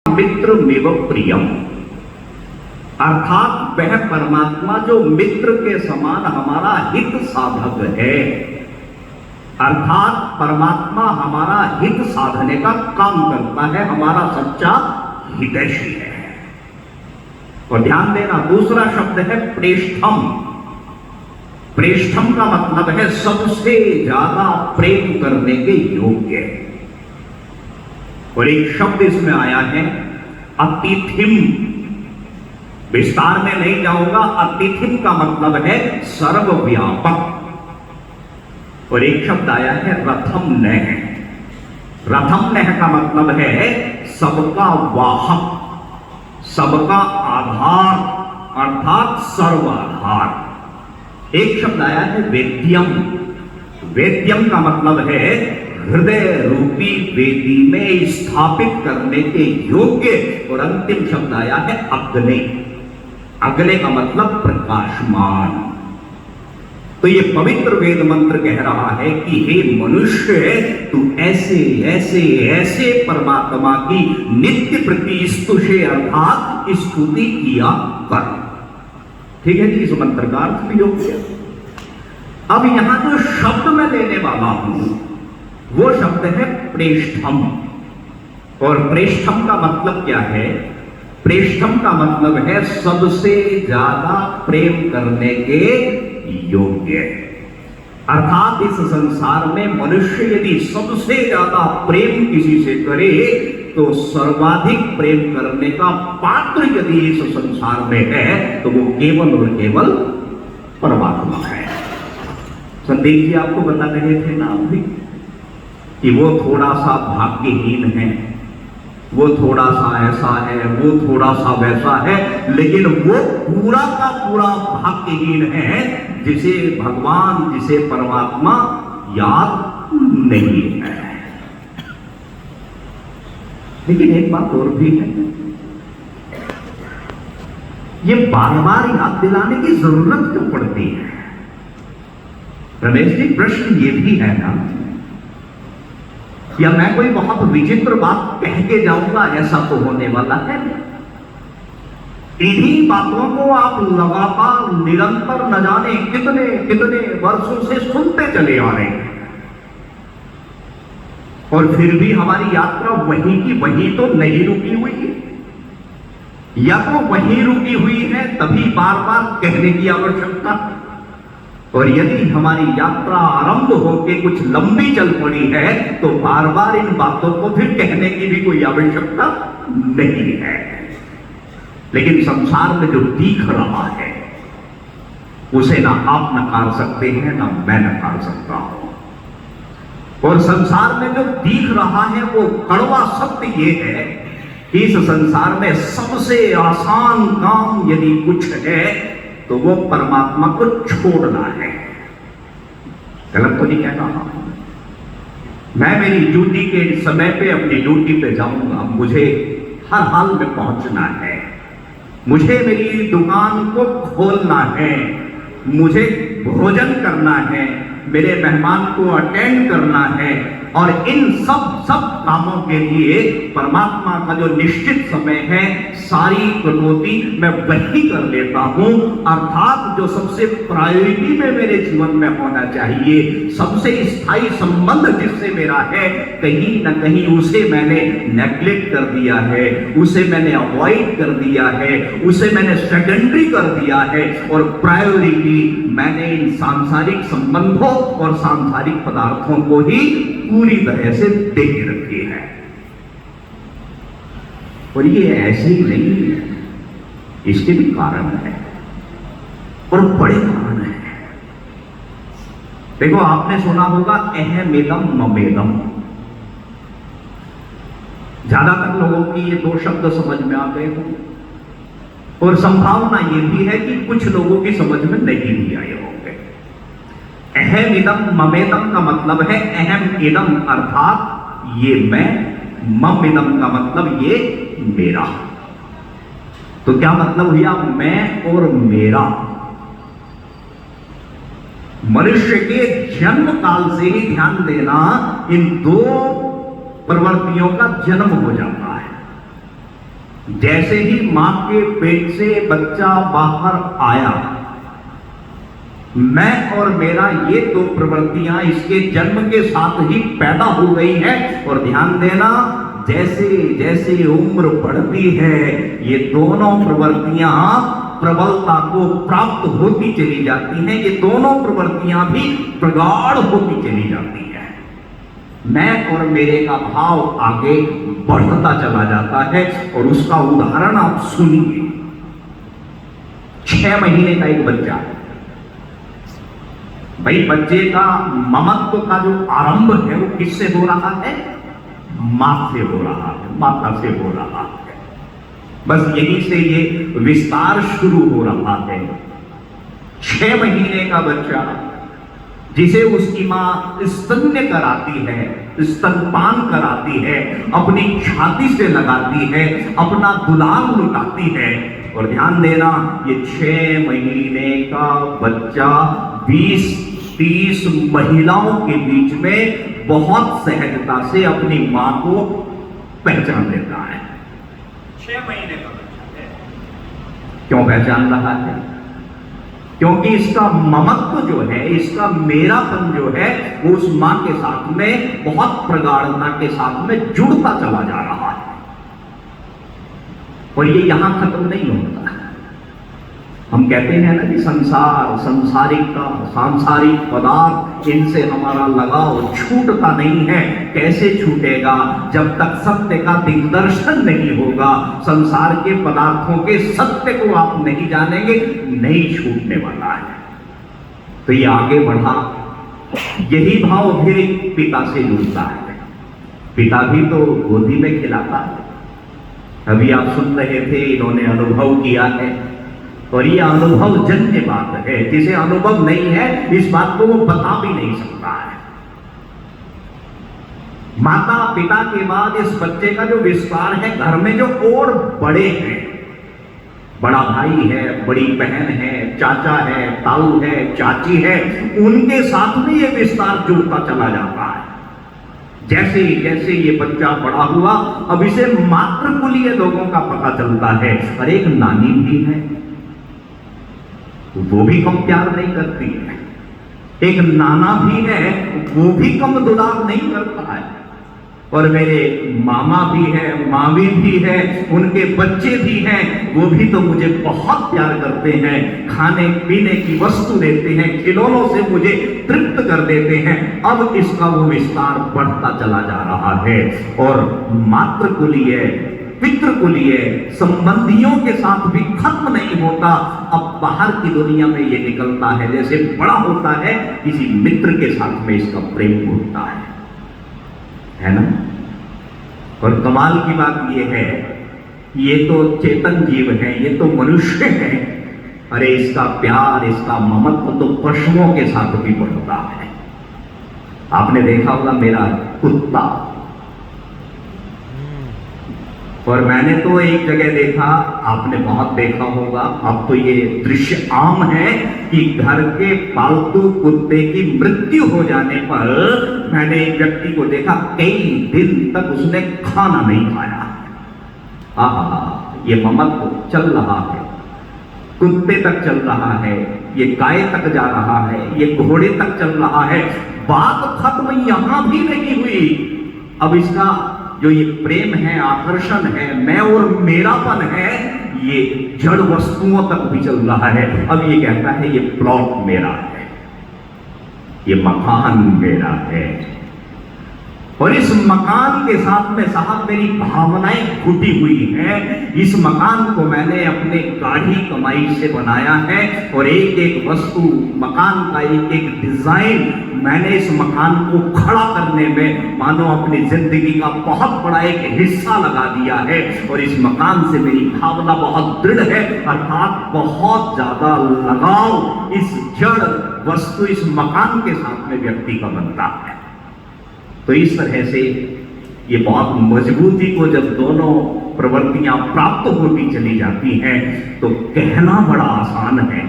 मित्र मेव प्रियम, अर्थात वह परमात्मा जो मित्र के समान हमारा हित साधक है, अर्थात परमात्मा हमारा हित साधने का काम करता है, हमारा सच्चा हितैषी है। और ध्यान देना, दूसरा शब्द है प्रेष्ठम। प्रेष्ठम का मतलब है सबसे ज्यादा प्रेम करने के योग्य। और एक शब्द इसमें आया है अतिथिम। विस्तार में नहीं जाऊंगा। अतिथिम का मतलब है सर्वव्यापक। और एक शब्द आया है रथम नह। रथम नह का मतलब है सबका वाहक, सबका आधार, अर्थात सर्वाधार। एक शब्द आया है वेद्यम। वेद्यम का मतलब है हृदय रूपी वेदी में स्थापित करने के योग्य। और अंतिम शब्द आया है अग्नि। अग्नि का मतलब प्रकाशमान। तो ये पवित्र वेद मंत्र कह रहा है कि हे मनुष्य, तू ऐसे ऐसे ऐसे परमात्मा की नित्य प्रति स्तुषे अर्थात स्तुति किया कर। ठीक है जी, इस मंत्र का अर्थ भी हो गया। अब यहां जो शब्द मैं लेने वाला हूं वो शब्द है प्रेष्ठम। और प्रेष्ठम का मतलब क्या है? प्रेष्ठम का मतलब है सबसे ज्यादा प्रेम करने के योग्य। अर्थात इस संसार में मनुष्य यदि सबसे ज्यादा प्रेम किसी से करे तो सर्वाधिक प्रेम करने का पात्र यदि इस संसार में है तो वो केवल और केवल परमात्मा है। संदेश जी आपको बता रहे थे ना अभी कि वो थोड़ा सा भाग्यहीन है, वो थोड़ा सा ऐसा है, वो थोड़ा सा वैसा है, लेकिन वो पूरा का पूरा भाग्यहीन है जिसे भगवान, जिसे परमात्मा याद नहीं है। लेकिन एक बात और भी है, ये बार बार याद दिलाने की जरूरत क्यों पड़ती है? रमेश जी, प्रश्न ये भी है ना, या मैं कोई बहुत विचित्र बात कह के जाऊंगा ऐसा तो होने वाला है? इन्हीं बातों को आप लगातार निरंतर न जाने कितने कितने वर्षों से सुनते चले आ रहे हैं, और फिर भी हमारी यात्रा वहीं की वहीं तो नहीं रुकी हुई है। या तो वहीं रुकी हुई है तभी बार बार कहने की आवश्यकता, और यदि हमारी यात्रा आरंभ होकर कुछ लंबी चल पड़ी है तो बार बार इन बातों को फिर कहने की भी कोई आवश्यकता नहीं है। लेकिन संसार में जो दिख रहा है उसे ना आप नकार सकते हैं ना मैं नकार सकता हूं। और संसार में जो दिख रहा है वो कड़वा सत्य ये है कि इस संसार में सबसे आसान काम यदि कुछ है तो वो परमात्मा को छोड़ना है। गलत तो नहीं कह रहा? मैं मेरी ड्यूटी के समय पे अपनी ड्यूटी पे जाऊंगा, मुझे हर हाल में पहुंचना है, मुझे मेरी दुकान को खोलना है, मुझे भोजन करना है, मेरे मेहमान को अटेंड करना है, और इन सब कामों के लिए परमात्मा का जो निश्चित समय है सारी कटौती मैं वही कर लेता हूं। अर्थात जो सबसे प्रायोरिटी में मेरे जीवन में होना चाहिए, सबसे स्थायी संबंध जिससे मेरा है, कहीं ना कहीं उसे मैंने नेग्लेक्ट कर दिया है, उसे मैंने अवॉइड कर दिया है, उसे मैंने सेकेंडरी कर दिया है, और प्रायोरिटी मैंने इन सांसारिक संबंधों और सांसारिक पदार्थों को ही पूरी तरह से दे रखी है। और ये ऐसे ही नहीं है, इसके भी कारण है और बड़े कारण है। देखो, आपने सुना होगा अहमेदम ममेदम। ज्यादातर लोगों की ये दो शब्द समझ में आ गए हो, और संभावना ये भी है कि कुछ लोगों की समझ में नहीं भी आए होंगे। अहम इदम ममेदम का मतलब है अहम इदम अर्थात ये मैं, मम इदम का मतलब ये मेरा। तो क्या मतलब हुआ मैं और मेरा? मनुष्य के जन्म काल से ही ध्यान देना, इन दो प्रवृत्तियों का जन्म हो जाता है। जैसे ही मां के पेट से बच्चा बाहर आया, मैं और मेरा ये दो प्रवृत्तियां इसके जन्म के साथ ही पैदा हो गई हैं। और ध्यान देना, जैसे जैसे उम्र बढ़ती है ये दोनों प्रवृत्तियां प्रबलता को प्राप्त होती चली जाती हैं, ये दोनों प्रवृत्तियां भी प्रगाढ़ होती चली जाती हैं। मैं और मेरे का भाव आगे बढ़ता चला जाता है और उसका उदाहरण आप सुनिए। 6 महीने का एक बच्चा, भाई बच्चे का ममत्व का जो आरंभ है वो किससे हो रहा है? मां से हो रहा है, माता से हो रहा है। बस यहीं से ये विस्तार शुरू हो रहा है। 6 महीने का बच्चा जिसे उसकी मां स्तन्य कराती है, स्तनपान कराती है, अपनी छाती से लगाती है, अपना दुलार लुटाती है। और ध्यान देना, ये 6 महीने का बच्चा 20-30 महिलाओं के बीच में बहुत सहजता से अपनी मां को पहचान लेता है। 6 महीने का बच्चा है। क्यों पहचान रहा है? क्योंकि इसका ममत्व जो है, इसका मेरापन जो है, वो उस मां के साथ में बहुत प्रगाढ़ता के साथ में जुड़ता चला जा रहा है। और ये यहां खत्म नहीं होता है। हम कहते हैं ना कि संसार, संसारिकता, सांसारिक पदार्थ, इनसे हमारा लगाव छूटता नहीं है। कैसे छूटेगा? जब तक सत्य का दिग्दर्शन नहीं होगा, संसार के पदार्थों के सत्य को आप नहीं जानेंगे, नहीं छूटने वाला है। तो ये आगे बढ़ा, यही भाव फिर पिता से जुड़ता है। पिता भी तो गोदी में खिलाता है। अभी आप सुन रहे थे, इन्होंने अनुभव किया है और ये अनुभव जन्य बात है। जिसे अनुभव नहीं है, इस बात को वो बता भी नहीं सकता है। माता पिता के बाद इस बच्चे का जो विस्तार है, घर में जो और बड़े हैं, बड़ा भाई है, बड़ी बहन है, चाचा है, ताऊ है, चाची है, उनके साथ में ये विस्तार जुड़ता चला जाता है। जैसे जैसे ये बच्चा बड़ा हुआ, अब इसे मातृकुलीय लोगों का पता चलता है। और एक नानी भी है, वो भी कम प्यार नहीं करती है। एक नाना भी है, वो भी कम दुलार नहीं करता है। और मेरे मामा भी है, मामी भी है, उनके बच्चे भी हैं, वो भी तो मुझे बहुत प्यार करते हैं, खाने पीने की वस्तु देते हैं, खिलौनों से मुझे तृप्त कर देते हैं। अब इसका वो विस्तार बढ़ता चला जा रहा है और मातृकुलीय, पितृकुलीय संबंधियों के साथ भी खत्म नहीं होता। अब बाहर की दुनिया में ये निकलता है, जैसे बड़ा होता है, किसी मित्र के साथ में इसका प्रेम होता है ना। और कमाल की बात ये है, ये तो चेतन जीव है, ये तो मनुष्य है। अरे इसका प्यार, इसका ममत्व तो पशुओं के साथ भी बढ़ता है। आपने देखा होगा मेरा कुत्ता, और मैंने तो एक जगह देखा, आपने बहुत देखा होगा, अब तो ये दृश्य आम है कि घर के पालतू कुत्ते की मृत्यु हो जाने पर मैंने एक व्यक्ति को देखा, कई दिन तक उसने खाना नहीं खाया। आहा, ये ममत्व चल रहा है, कुत्ते तक चल रहा है, ये गाय तक जा रहा है, ये घोड़े तक चल रहा है। बात खत्म यहां भी नहीं हुई। अब इसका जो ये प्रेम है, आकर्षण है, मैं और मेरापन है, ये जड़ वस्तुओं तक भी चल रहा है। अब ये कहता है ये प्लॉट मेरा है, ये मकान मेरा है, और इस मकान के साथ में साहब मेरी भावनाएं घुटी हुई हैं। इस मकान को मैंने अपने गाढ़ी कमाई से बनाया है और एक एक वस्तु, मकान का एक एक डिजाइन मैंने इस मकान को खड़ा करने में मानो अपनी जिंदगी का बहुत बड़ा एक हिस्सा लगा दिया है। और इस मकान से मेरी भावना बहुत दृढ़ है, अर्थात बहुत ज्यादा लगाव इस जड़ वस्तु, इस मकान के साथ में व्यक्ति का बनता है। तो इस तरह से ये बहुत मजबूती को जब दोनों प्रवृत्तियां प्राप्त होती चली जाती हैं, तो कहना बड़ा आसान है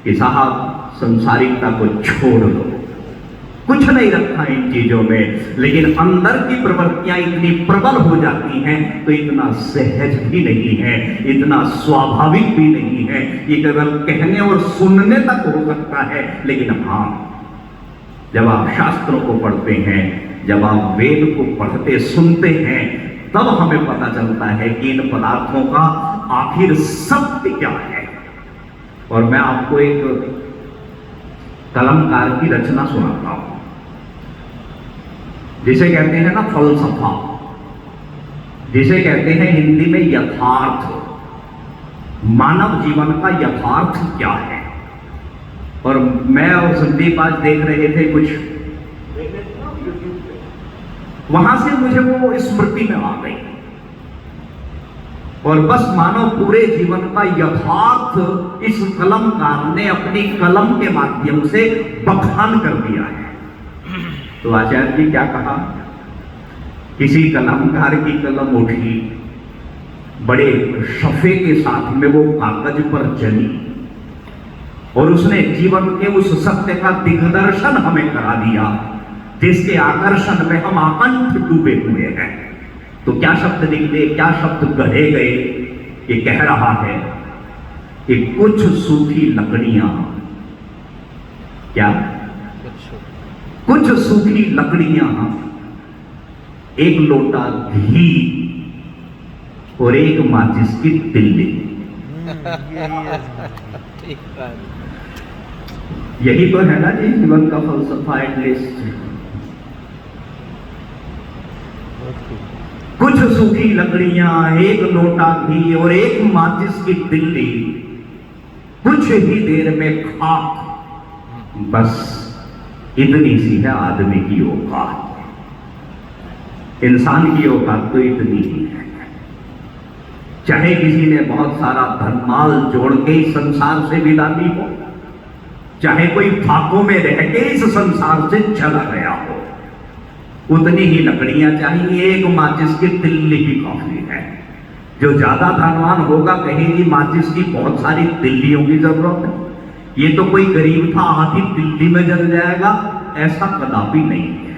कि साहब संसारिकता को छोड़ दो, कुछ नहीं रखा इन चीजों में, लेकिन अंदर की प्रवृत्तियां इतनी प्रबल हो जाती हैं तो इतना सहज भी नहीं है, इतना स्वाभाविक भी नहीं है। ये केवल कहने और सुनने तक हो सकता है, लेकिन हाँ, जब आप शास्त्रों को पढ़ते हैं, जब आप वेद को पढ़ते सुनते हैं, तब हमें पता चलता है कि इन पदार्थों का आखिर सत्य क्या है। और मैं आपको एक कलमकार की रचना सुनाता हूं, जिसे कहते हैं ना फलसफा, जिसे कहते हैं हिंदी में यथार्थ। मानव जीवन का यथार्थ क्या है। और मैं और संदीप आज देख रहे थे कुछ, वहां से मुझे वो स्मृति में आ गई, और बस मानो पूरे जीवन का यथार्थ इस कलमकार ने अपनी कलम के माध्यम से बखान कर दिया है। तो आचार्य जी क्या कहा, किसी कलमकार की कलम उठी, बड़े शफे के साथ में वो कागज पर चली, और उसने जीवन के उस सत्य का दिग्दर्शन हमें करा दिया, जिसके आकर्षण में हम आकंठ डूबे हुए हैं। तो क्या शब्द निकले, क्या शब्द गढ़े गए। ये कह रहा है कि कुछ सूखी लकड़ियां, क्या कुछ सूखी लकड़ियां, एक लोटा घी और एक माचिस की तिल्ली। यही तो है ना जी जीवन का फलसफा एटलीस्ट। कुछ सूखी लकड़ियां, एक लोटा घी और एक माचिस की तिल्ली, कुछ ही देर में खाक, बस इतनी सी है आदमी की औकात। इंसान की औकात तो इतनी ही है। चाहे किसी ने बहुत सारा धनमाल जोड़ के इस संसार से विदा ली हो, चाहे कोई फाकों में रह के इस संसार से चला गया हो, उतनी ही लकड़ियां चाहिए, एक माचिस की तिल्ली ही काफी है। जो ज्यादा धनवान होगा कहेगी माचिस की बहुत सारी तिल्लियों की जरूरत है, ये तो कोई गरीब था आधी तिल्ली में जल जाएगा, ऐसा कदापि नहीं है।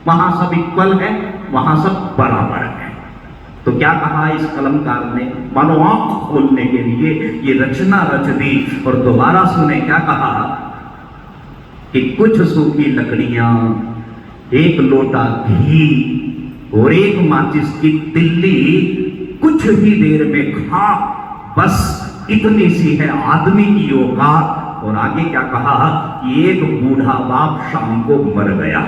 वहां सब इक्वल है, वहां सब बराबर है। तो क्या कहा इस कलमकार ने, मानो आंख खोलने के लिए ये रचना रच दी। और दोबारा सुने क्या कहा कि कुछ सूखी लकड़ियां, एक लोटा घी और एक माचिस की तिल्ली, कुछ ही देर में खा, बस इतनी सी है आदमी की औकात। और आगे क्या कहा कि एक बूढ़ा बाप शाम को मर गया,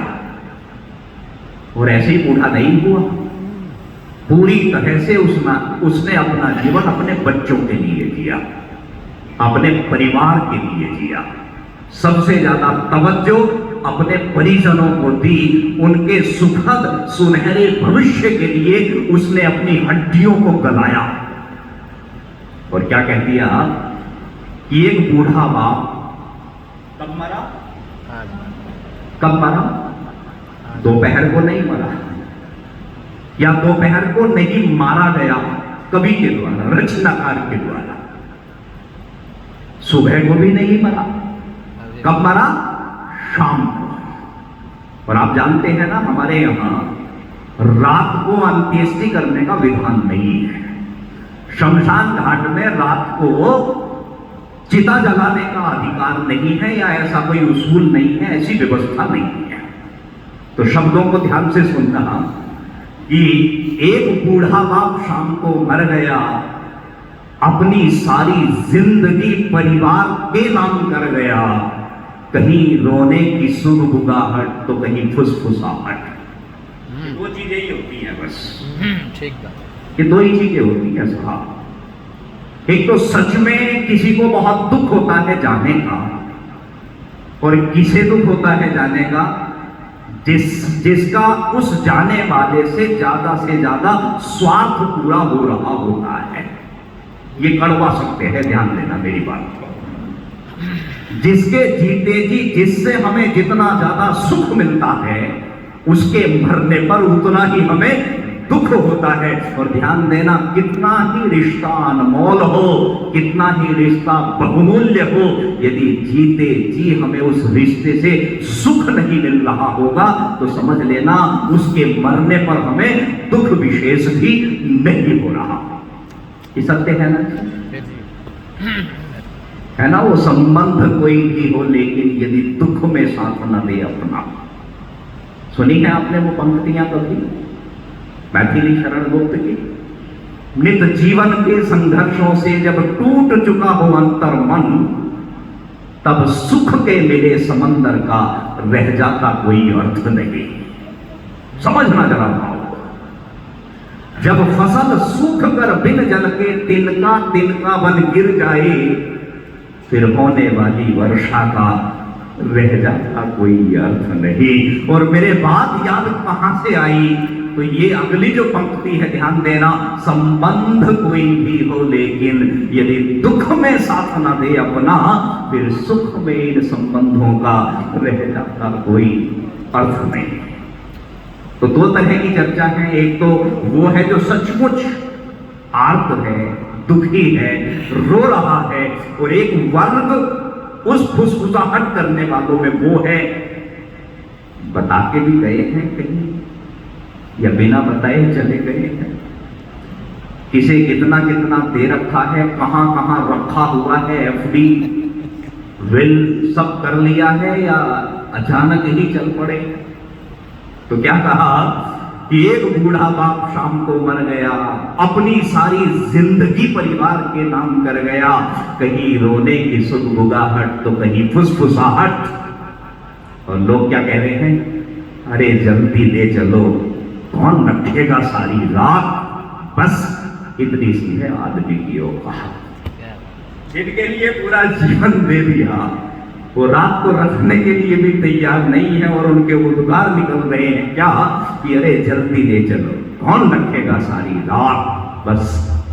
और ऐसे ही बूढ़ा नहीं हुआ, पूरी तरह से उसने अपना जीवन अपने बच्चों के लिए जिया, अपने परिवार के लिए जिया। सबसे ज्यादा तवज्जो अपने परिजनों को दी, उनके सुखद सुनहरे भविष्य के लिए उसने अपनी हड्डियों को गलाया। और क्या कह दिया कि एक बूढ़ा बाप कब मरा, कब मरा, दोपहर को नहीं मरा, या दोपहर को नहीं मारा गया कवि के द्वारा, रचनाकार के द्वारा, सुबह को भी नहीं मरा, कब मरा, शाम को। और आप जानते हैं ना हमारे यहां रात को अंत्येष्टि करने का विधान नहीं है। शमशान घाट में रात को चिता जलाने का अधिकार नहीं है, या ऐसा कोई उसूल नहीं है, ऐसी व्यवस्था नहीं है। तो शब्दों को ध्यान से सुनना कि एक बूढ़ा बाप शाम को मर गया, अपनी सारी जिंदगी परिवार के नाम कर गया, कहीं रोने की सुगबुगाहट तो कहीं फुसफुसाहट। दो चीजें ही होती हैं बस, ठीक है, ये दो ही चीजें होती हैं साहब। एक तो सच में किसी को बहुत दुख होता है जाने का, और किसे दुख होता है जाने का जिसका उस जाने वाले से ज्यादा स्वार्थ पूरा हो रहा होता है। ये कड़वा सकते हैं, ध्यान देना मेरी बात को। जिसके जीते जी जिससे हमें जितना ज्यादा सुख मिलता है, उसके मरने पर उतना ही हमें दुख होता है। और ध्यान देना, कितना ही रिश्ता अनमोल हो, कितना ही रिश्ता बहुमूल्य हो, यदि जीते जी हमें उस रिश्ते से सुख नहीं मिल रहा होगा तो समझ लेना उसके मरने पर हमें दुख विशेष भी नहीं हो रहा। ये सत्य है ना, है ना। वो संबंध कोई भी हो, लेकिन यदि दुख में साथ न दे अपना। सुनी है आपने वो पंक्तियां कभी मैथिली शरण गुप्त की? नित जीवन के संघर्षों से जब टूट चुका हो अंतर मन, तब सुख के मिले समंदर का रह जाता कोई अर्थ नहीं। समझना जरा भाव। जब फसल सूख कर बिन जल के तिनका तिनका बन गिर जाए, फिर होने वाली वर्षा का रह जाता कोई अर्थ नहीं। और मेरे बात याद कहां से आई? तो ये अगली जो पंक्ति है, ध्यान देना, संबंध कोई भी हो, लेकिन यदि दुख में साथ ना दे अपना, फिर सुख में इन संबंधों का रह जाता कोई अर्थ नहीं। तो दो तरह की चर्चा है। एक तो वो है जो सचमुच आर्त है, दुखी है, रो रहा है, और एक वर्ग उस फुसफुसाहट करने वालों में वो है, बता के भी गए हैं कहीं या बिना बताए चले गए हैं, किसे कितना कितना दे रखा है, कहां कहां रखा हुआ है, एफडी विल सब कर लिया है, या अचानक ही चल पड़े। तो क्या कहा कि एक बूढ़ा बाप शाम को मर गया, अपनी सारी जिंदगी परिवार के नाम कर गया, कहीं रोने की सुगबुगाहट तो कहीं फुसफुसाहट। और लोग क्या कह रहे हैं? अरे जल्दी ले चलो, कौन रखेगा सारी रात, बस इतनी सी है आदमी की औकात। जिनके लिए पूरा जीवन दे दिया, वो रात को रखने के लिए भी तैयार नहीं है, और उनके उद्गार निकल रहे हैं क्या कि अरे जल्दी ले चलो, कौन रखेगा सारी रात, बस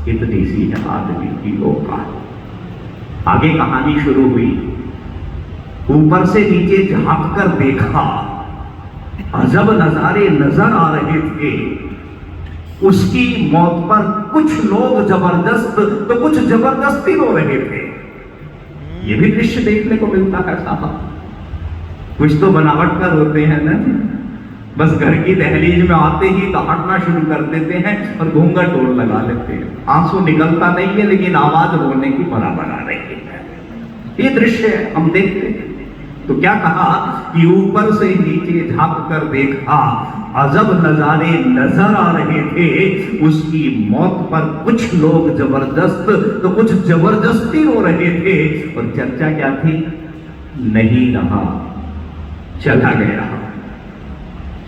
इतनी सी है आदमी की औकात। आगे कहानी शुरू हुई। ऊपर से नीचे झांक कर देखा, अजब नजारे नजर आ रहे थे। उसकी मौत पर कुछ लोग जबरदस्त तो कुछ जबरदस्ती रो रहे थे। ये भी दृश्य देखने को मिलता है साहब। कुछ तो बनावट कर होते हैं ना, बस घर की दहलीज में आते ही दहाड़ना शुरू कर देते हैं और घूंघट ओढ़ लगा लेते हैं। आंसू निकलता नहीं है, लेकिन आवाज रोने की बराबर आ रही है। ये दृश्य हम देखते हैं। तो क्या कहा कि ऊपर से नीचे झांक कर देखा, अजब नजारे नजर आ रहे थे। उसकी मौत पर कुछ लोग जबरदस्त तो कुछ जबरदस्ती रो रहे थे। और चर्चा क्या थी? नहीं रहा, चला गया,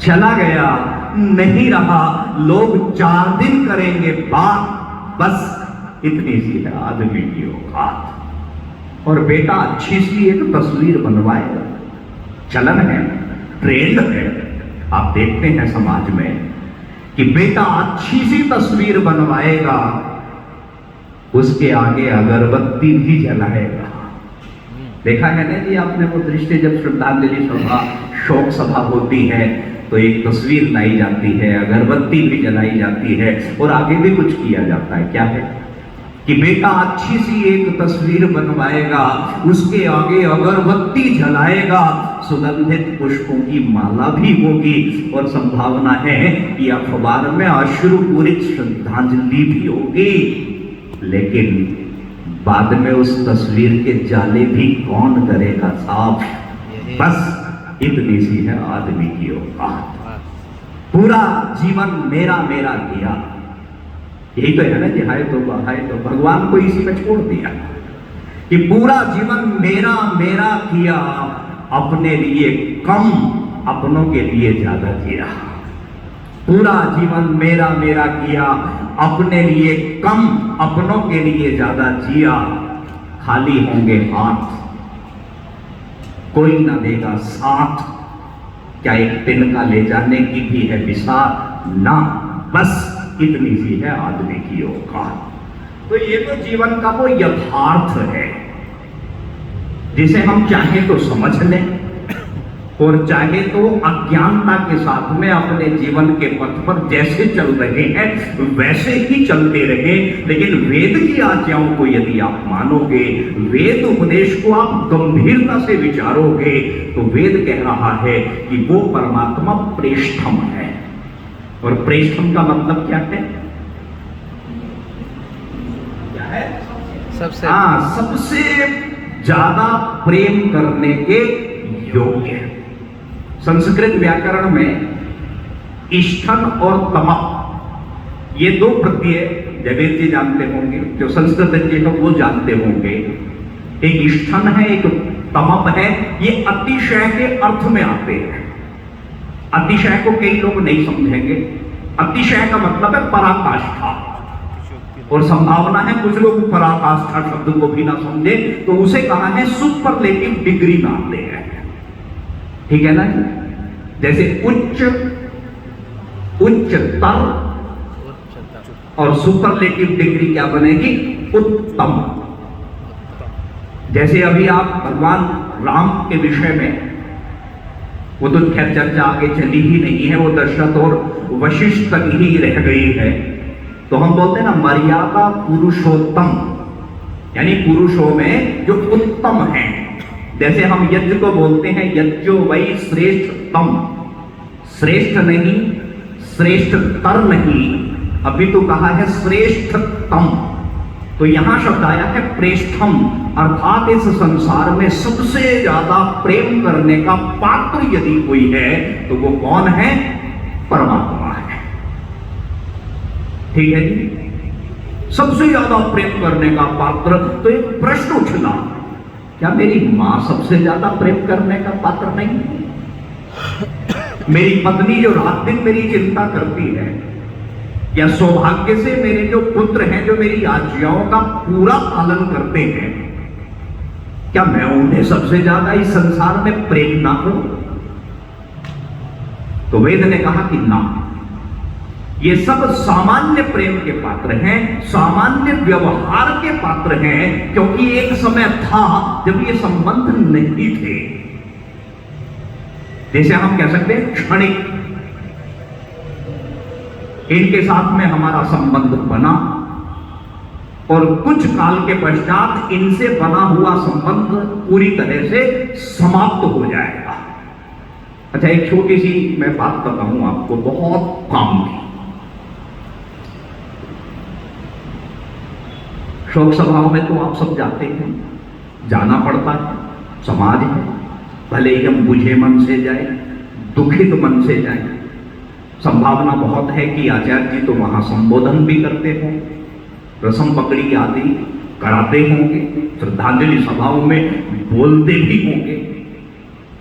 चला गया, नहीं रहा, लोग 4 दिन करेंगे बात, बस इतनी सी है आदमी की औकात। और बेटा अच्छी सी एक तस्वीर बनवाएगा, चलन है, ट्रेंड है। आप देखते हैं समाज में कि बेटा अच्छी सी तस्वीर बनवाएगा, उसके आगे अगरबत्ती भी जलाएगा। देखा है ना जी आपने वो दृश्य, जब श्रद्धांजलि सभा, शोक सभा होती है तो एक तस्वीर लाई जाती है, अगरबत्ती भी जलाई जाती है, और आगे भी कुछ किया जाता है। क्या है कि बेटा अच्छी सी एक तस्वीर बनवाएगा, उसके आगे अगरबत्ती जलाएगा, सुगंधित पुष्पों की माला भी होगी, और संभावना है कि अखबार में अश्रुपूरित श्रद्धांजलि भी होगी। लेकिन बाद में उस तस्वीर के जाले भी कौन करेगा साफ? बस इतनी सी है आदमी की औकात। पूरा जीवन मेरा मेरा किया, यही तो है ना कि हाय तो भगवान को इसी में छोड़ दिया कि पूरा जीवन मेरा मेरा किया, अपने लिए कम, अपनों के लिए ज्यादा किया। पूरा जीवन मेरा मेरा किया, अपने लिए कम, अपनों के लिए ज्यादा जिया। खाली होंगे हाथ, कोई ना देगा साथ। क्या एक तिनका ले जाने की भी है विसात? ना, बस इतनी सी है आदमी की औकात। तो ये तो जीवन का वो यथार्थ है जिसे हम चाहें तो समझ लें, और चाहे तो अज्ञानता के साथ में अपने जीवन के पथ पर जैसे चल रहे हैं वैसे ही चलते रहे। लेकिन वेद की आज्ञाओं को यदि आप मानोगे, वेद उपदेश को आप गंभीरता से विचारोगे, तो वेद कह रहा है कि वो परमात्मा प्रेष्ठम है। और प्रेष्ठम का मतलब क्या है? क्या है? सबसे ज्यादा प्रेम करने के योग्य। संस्कृत व्याकरण में इष्ठन और तमः ये दो प्रत्यय जवेद जी जानते होंगे, जो संस्कृत जी हैं वो जानते होंगे। एक इष्ठन है, एक तमप है। ये अतिशय के अर्थ में आते हैं। अतिशय को कई लोग नहीं समझेंगे। अतिशय का मतलब है पराकाष्ठा, और संभावना है कुछ लोग पराकाष्ठा शब्द को भी ना समझे, तो उसे कहा है सुपरलेटिव डिग्री मानते हैं। ठीक है ना? जैसे उच्चतर और सुपरलेटिव डिग्री क्या बनेगी? उत्तम। जैसे अभी आप भगवान राम के विषय में, वो तो खैर चर्चा आगे चली ही नहीं है, वो दशरथ और वशिष्ठ तक ही रह गई है। तो हम बोलते हैं ना मर्यादा पुरुषोत्तम, यानी पुरुषों में जो उत्तम है। जैसे हम यज्ञ को बोलते हैं यज्ञो वै श्रेष्ठतम, श्रेष्ठ नहीं, श्रेष्ठतर नहीं, अभी तो कहा है श्रेष्ठतम। तो यहां शब्द आया है प्रेष्ठम, अर्थात इस संसार में सबसे ज्यादा प्रेम करने का पात्र यदि कोई है तो वो कौन है? परमात्मा है। ठीक है जी? सबसे ज्यादा प्रेम करने का पात्र। तो एक प्रश्न उछला, क्या मेरी मां सबसे ज्यादा प्रेम करने का पात्र नहीं? मेरी पत्नी जो रात दिन मेरी चिंता करती है, या सौभाग्य से मेरे जो पुत्र हैं जो मेरी आज्ञाओं का पूरा पालन करते हैं, क्या मैं उन्हें सबसे ज्यादा इस संसार में प्रेम ना करूं? तो वेद ने कहा कि ना, ये सब सामान्य प्रेम के पात्र हैं, सामान्य व्यवहार के पात्र हैं, क्योंकि एक समय था जब ये संबंध नहीं थे। जैसे हम कह सकते हैं क्षणिक, इनके साथ में हमारा संबंध बना और कुछ काल के पश्चात इनसे बना हुआ संबंध पूरी तरह से समाप्त हो जाएगा। अच्छा, एक छोटी सी मैं बात बताऊं आपको, बहुत काम की। शोक सभाओं में तो आप सब जाते हैं, जाना पड़ता है, समाज है, भले ही हम बुझे मन से जाए, दुखित मन से जाए। संभावना बहुत है कि आचार्य जी तो वहां संबोधन भी करते हों, रसम पकड़ी आदि कराते होंगे, श्रद्धांजलि सभाओं में बोलते भी होंगे,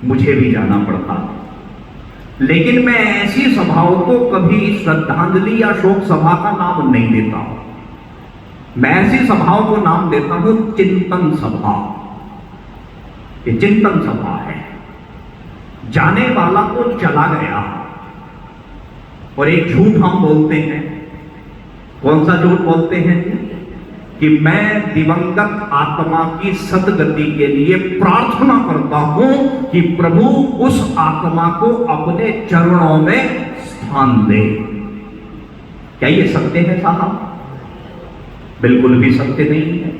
मुझे भी जाना पड़ता। लेकिन मैं ऐसी सभाओं को कभी श्रद्धांजलि या शोक सभा का नाम नहीं देता हूं। मैं ऐसी सभाओं को नाम देता हूं चिंतन सभा। ये चिंतन सभा है। जाने वाला तो चला गया, और एक झूठ हम बोलते हैं। कौन सा झूठ बोलते हैं? कि मैं दिवंगत आत्मा की सदगति के लिए प्रार्थना करता हूं कि प्रभु उस आत्मा को अपने चरणों में स्थान दे। क्या ये सत्य है साहब? बिल्कुल भी सत्य नहीं है।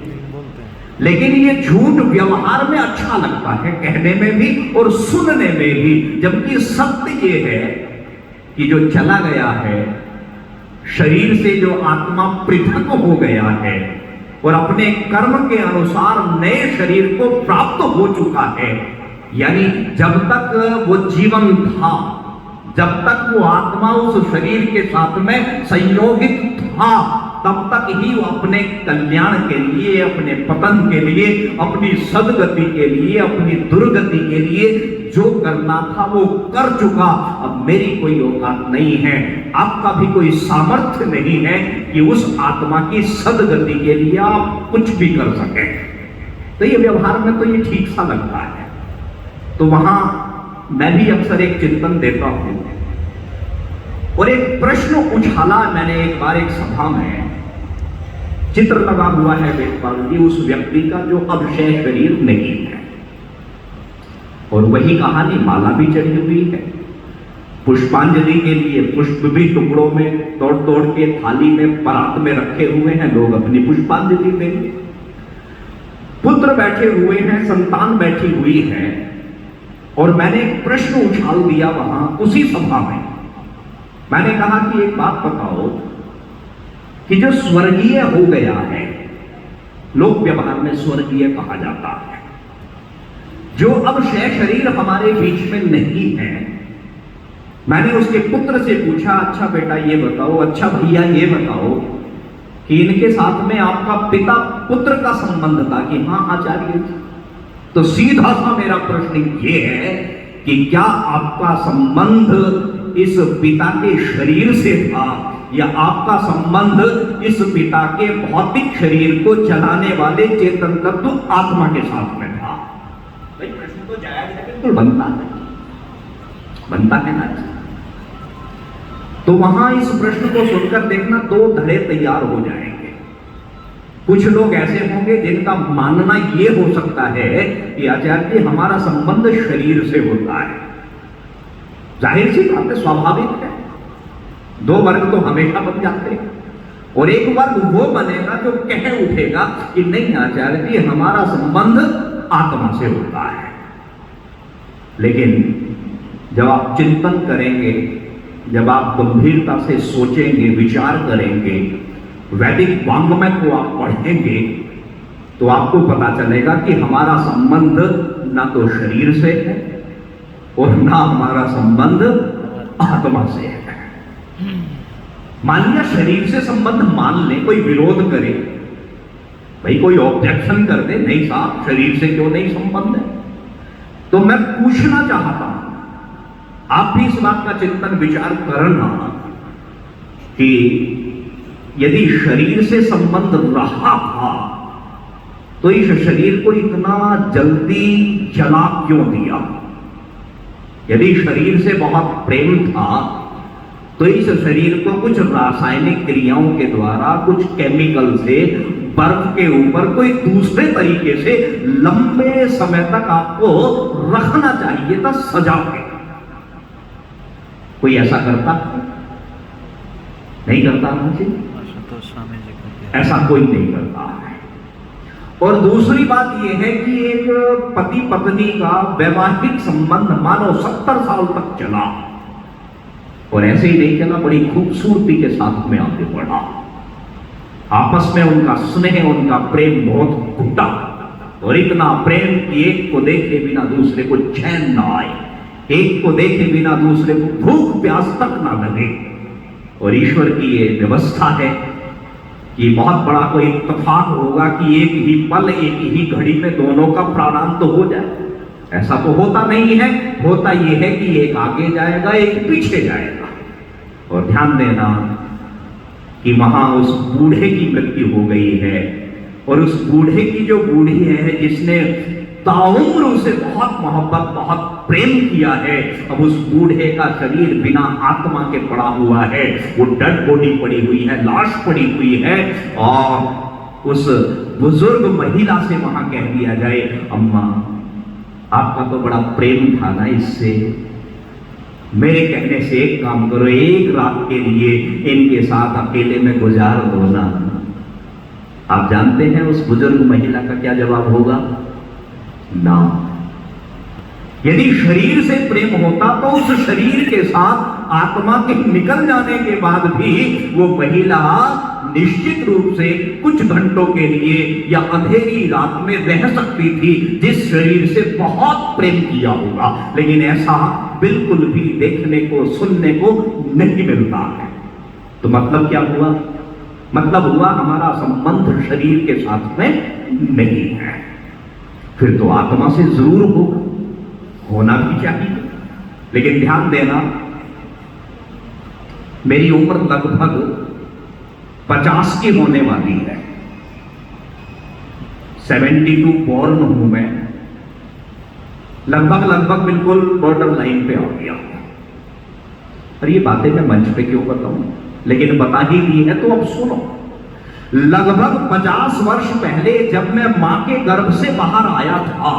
लेकिन ये झूठ व्यवहार में अच्छा लगता है, कहने में भी और सुनने में भी, जबकि सत्य ये है कि जो चला गया है, शरीर से जो आत्मा पृथक हो गया है और अपने कर्म के अनुसार नए शरीर को प्राप्त हो चुका है, यानी जब तक वो जीवन था, जब तक वो आत्मा उस शरीर के साथ में संयोगित था, तब तक ही वो अपने कल्याण के लिए, अपने पतन के लिए, अपनी सदगति के लिए, अपनी दुर्गति के लिए जो करना था वो कर चुका। अब मेरी कोई औकात नहीं है, आपका भी कोई सामर्थ्य नहीं है कि उस आत्मा की सदगति के लिए आप कुछ भी कर सकें। तो ये व्यवहार में तो ये ठीक सा लगता है। तो वहां मैं भी अक्सर एक चिंतन देता हूं, और एक प्रश्न उछाला मैंने एक बार एक सभा में। चित्र लगा हुआ है वेदपाल जी उस व्यक्ति का जो अब शेष शरीर नहीं है, और वही कहानी माला भी चढ़ी हुई है। पुष्पांजलि के लिए पुष्प भी टुकड़ों में तोड़ तोड़ के थाली में परात में रखे हुए हैं, लोग अपनी पुष्पांजलि देंगे। पुत्र बैठे हुए हैं, संतान बैठी हुई है, और मैंने एक प्रश्न उछाल दिया वहां उसी सभा में। मैंने कहा कि एक बात बताओ कि जो स्वर्गीय हो गया है, लोक व्यवहार में स्वर्गीय कहा जाता है, जो अब शेष शरीर हमारे बीच में नहीं है, मैंने उसके पुत्र से पूछा, अच्छा बेटा ये बताओ, अच्छा भैया ये बताओ कि इनके साथ में आपका पिता पुत्र का संबंध था कि हाँ आचार्य जी? तो सीधा सा मेरा प्रश्न ये है कि क्या आपका संबंध इस पिता के शरीर से था, या आपका संबंध इस पिता के भौतिक शरीर को चलाने वाले चेतन तत्व आत्मा के साथ में था? भाई प्रश्न तो जायज है, बिल्कुल बनता है ना। तो वहां इस प्रश्न को सुनकर देखना, दो धड़े तैयार हो जाएंगे। कुछ लोग ऐसे होंगे जिनका मानना यह हो सकता है कि आचार्य जी हमारा संबंध शरीर से होता है। जाहिर सी बात है, स्वाभाविक है, दो वर्ग तो हमेशा बन जाते हैं। और एक वर्ग वो बनेगा जो कह उठेगा कि नहीं आचार्य जी हमारा संबंध आत्मा से होता है। लेकिन जब आप चिंतन करेंगे, जब आप गंभीरता से सोचेंगे, विचार करेंगे, वैदिक वाङ्मय को आप पढ़ेंगे, तो आपको पता चलेगा कि हमारा संबंध ना तो शरीर से है और ना हमारा संबंध आत्मा से है। मान लिया शरीर से संबंध मान ले, कोई विरोध करे, भाई कोई ऑब्जेक्शन कर दे, नहीं साहब शरीर से क्यों नहीं संबंध है, तो मैं पूछना चाहता हूं, आप भी इस बात का चिंतन विचार करना कि यदि शरीर से संबंध रहा था तो इस शरीर को इतना जल्दी जला क्यों दिया? यदि शरीर से बहुत प्रेम था तो इस शरीर को कुछ रासायनिक क्रियाओं के द्वारा, कुछ केमिकल से बर्फ के ऊपर कोई दूसरे तरीके से लंबे समय तक आपको रखना चाहिए था सजा के। कोई ऐसा करता नहीं करता मुझे, ऐसा कोई नहीं करता है। और दूसरी बात यह है कि एक पति पत्नी का वैवाहिक संबंध मानो 70 साल तक चला, और ऐसे ही नहीं चला, बड़ी खूबसूरती के साथ में आगे बढ़ा। आपस में उनका स्नेह, उनका प्रेम बहुत घुटा, और इतना प्रेम कि एक को देखे बिना दूसरे को चैन ना आए, एक को देखे बिना दूसरे को भूख प्यास तक ना लगे। और ईश्वर की ये व्यवस्था है कि बहुत बड़ा कोई इत्तेफाक होगा कि एक ही पल, एक ही घड़ी में दोनों का प्राणांत तो हो जाए। ऐसा तो होता नहीं है, होता यह है कि एक आगे जाएगा, एक पीछे जाएगा। और ध्यान देना कि वहां उस बूढ़े की मृत्यु हो गई है, और उस बूढ़े की जो बूढ़ी है जिसने ताउम्र उसे बहुत मोहब्बत, बहुत प्रेम किया है, अब उस बूढ़े का शरीर बिना आत्मा के पड़ा हुआ है, वो डेड बॉडी पड़ी हुई है, लाश पड़ी हुई है, और उस बुजुर्ग महिला से वहां कह दिया जाए, अम्मा आपका तो बड़ा प्रेम था ना इससे, मेरे कहने से एक काम करो, एक रात के लिए इनके साथ अकेले में गुजार दो ना। आप जानते हैं उस बुजुर्ग महिला का क्या जवाब होगा? ना। यदि शरीर से प्रेम होता तो उस शरीर के साथ आत्मा के निकल जाने के बाद भी वो महिला निश्चित रूप से कुछ घंटों के लिए या अंधेरी रात में रह सकती थी, जिस शरीर से बहुत प्रेम किया होगा। लेकिन ऐसा बिल्कुल भी देखने को, सुनने को नहीं मिलता है। तो मतलब क्या हुआ? मतलब हुआ हमारा संबंध शरीर के साथ में नहीं है। फिर तो आत्मा से जरूर होना भी चाहिए। लेकिन ध्यान देना, मेरी उम्र लगभग 50 की होने वाली है, 72 बॉर्न हूं मैं, लगभग बिल्कुल बॉर्डर लाइन पे आ गया। और ये बातें मैं मंच पे क्यों बताऊं, लेकिन बता ही दी है तो अब सुनो। लगभग 50 वर्ष पहले जब मैं मां के गर्भ से बाहर आया था,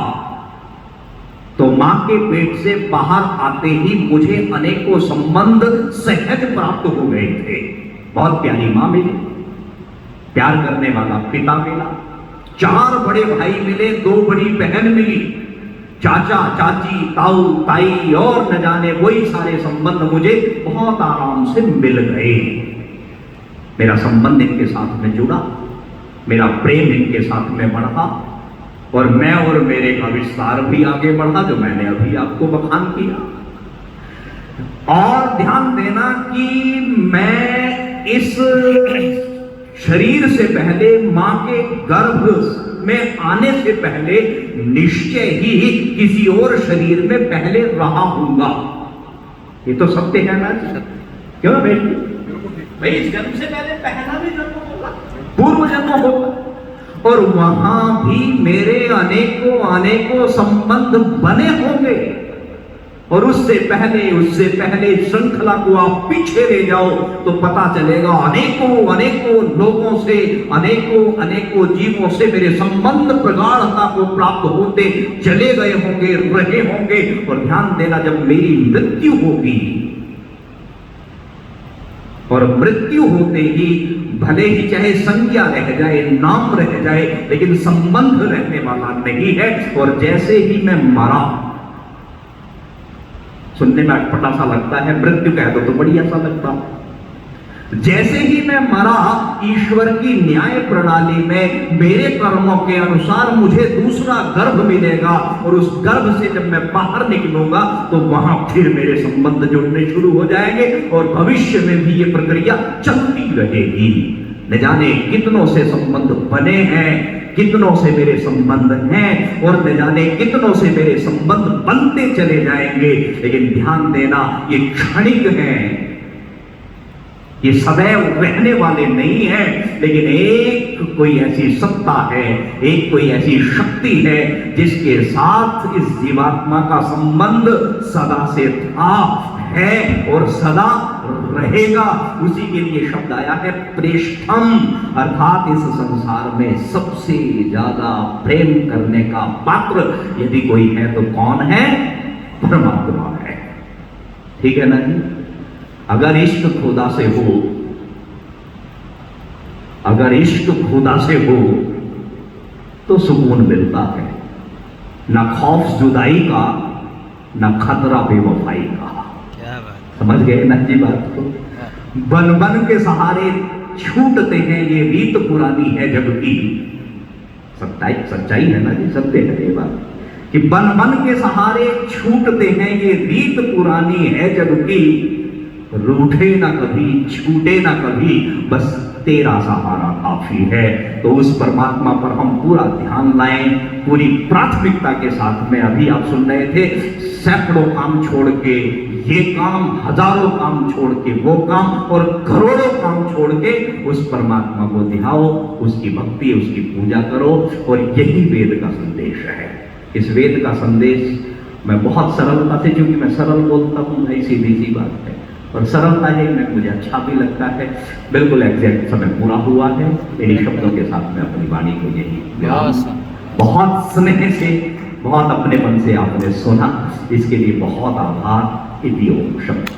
तो मां मां के पेट से बाहर आते ही मुझे अनेकों संबंध सहज प्राप्त हो गए थे। बहुत प्यारी मां मिली, प्यार करने वाला पिता मिला, 4 बड़े भाई मिले, 2 बड़ी बहन मिली, चाचा चाची ताऊ ताई और न जाने वही सारे संबंध मुझे बहुत आराम से मिल गए। मेरा संबंध इनके साथ में जुड़ा, मेरा प्रेम इनके साथ में बढ़ा और मैं और मेरे का विस्तार भी आगे बढ़ा, जो मैंने अभी आपको बखान किया। और ध्यान देना कि मैं इस शरीर से पहले मां के गर्भ में आने से पहले निश्चय ही किसी और शरीर में पहले रहा हूंगा। ये तो सत्य है ना? क्यों बेटी? भाई इस जन्म से पहले पहला भी जन्म होगा, पूर्व जन्म होगा, और वहां भी मेरे अनेकों संबंध बने होंगे। और उससे पहले श्रृंखला को आप पीछे ले जाओ तो पता चलेगा अनेकों लोगों से, अनेकों जीवों से मेरे संबंध प्रगाढ़ता को प्राप्त होते चले गए होंगे, रहे होंगे। और ध्यान देना, जब मेरी मृत्यु होगी और मृत्यु होते ही भले ही चाहे संज्ञा रह जाए, नाम रह जाए, लेकिन संबंध रहने वाला नहीं है। और जैसे ही मैं मरा, सुनने में अटपटा सा लगता है, मृत्यु कह दो तो बढ़िया सा लगता है। जैसे ही मैं मरा, ईश्वर की न्याय प्रणाली में मेरे कर्मों के अनुसार मुझे दूसरा गर्भ मिलेगा और उस गर्भ से जब मैं बाहर निकलूंगा तो वहां फिर मेरे संबंध जुड़ने शुरू हो जाएंगे और भविष्य में भी ये प्रक्रिया चलती रहेगी। न जाने कितनों से संबंध बने हैं, कितनों से मेरे संबंध हैं और न जाने कितनों से मेरे संबंध बनते चले जाएंगे। लेकिन ध्यान देना, ये क्षणिक हैं, ये सदैव रहने वाले नहीं है। लेकिन एक कोई ऐसी सत्ता है, एक कोई ऐसी शक्ति है जिसके साथ इस जीवात्मा का संबंध सदा से था, है और सदा रहेगा। उसी के लिए शब्द आया है प्रेष्ठम, अर्थात इस संसार में सबसे ज्यादा प्रेम करने का पात्र यदि कोई है तो कौन है? परमात्मा है। ठीक है ना जी? अगर इश्क खुदा से हो, अगर इश्क खुदा से हो तो सुकून मिलता है, ना खौफ जुदाई का, ना खतरा बेवफाई का। समझ गए ना जी बात को? बन बन के सहारे छूटते हैं, ये रीत पुरानी है जग की। सच्चाई है ना जी, सत्य है ये बात कि बन बन के सहारे छूटते हैं, ये रीत पुरानी है जग की। रूठे ना कभी, छूटे ना कभी, बस तेरा सहारा काफी है। तो उस परमात्मा पर हम पूरा ध्यान लाएं, पूरी प्राथमिकता के साथ में। अभी आप सुन रहे थे, सैकड़ों काम छोड़ के ये काम, हजारों काम छोड़ के वो काम और करोड़ों काम छोड़ के उस परमात्मा को ध्याओ, उसकी भक्ति, उसकी पूजा करो। और यही वेद का संदेश है। इस वेद का संदेश मैं बहुत सरलता से, क्योंकि मैं सरल बोलता हूँ भाई, सीधी सी बात है, और सरलता है में मुझे अच्छा भी लगता है। बिल्कुल एग्जैक्ट समय पूरा हुआ है। मेरी शब्दों के साथ में अपनी वाणी को यही बहुत स्नेह से, बहुत अपने मन से आपने सुना, इसके लिए बहुत आभार। इति ओम शब्द।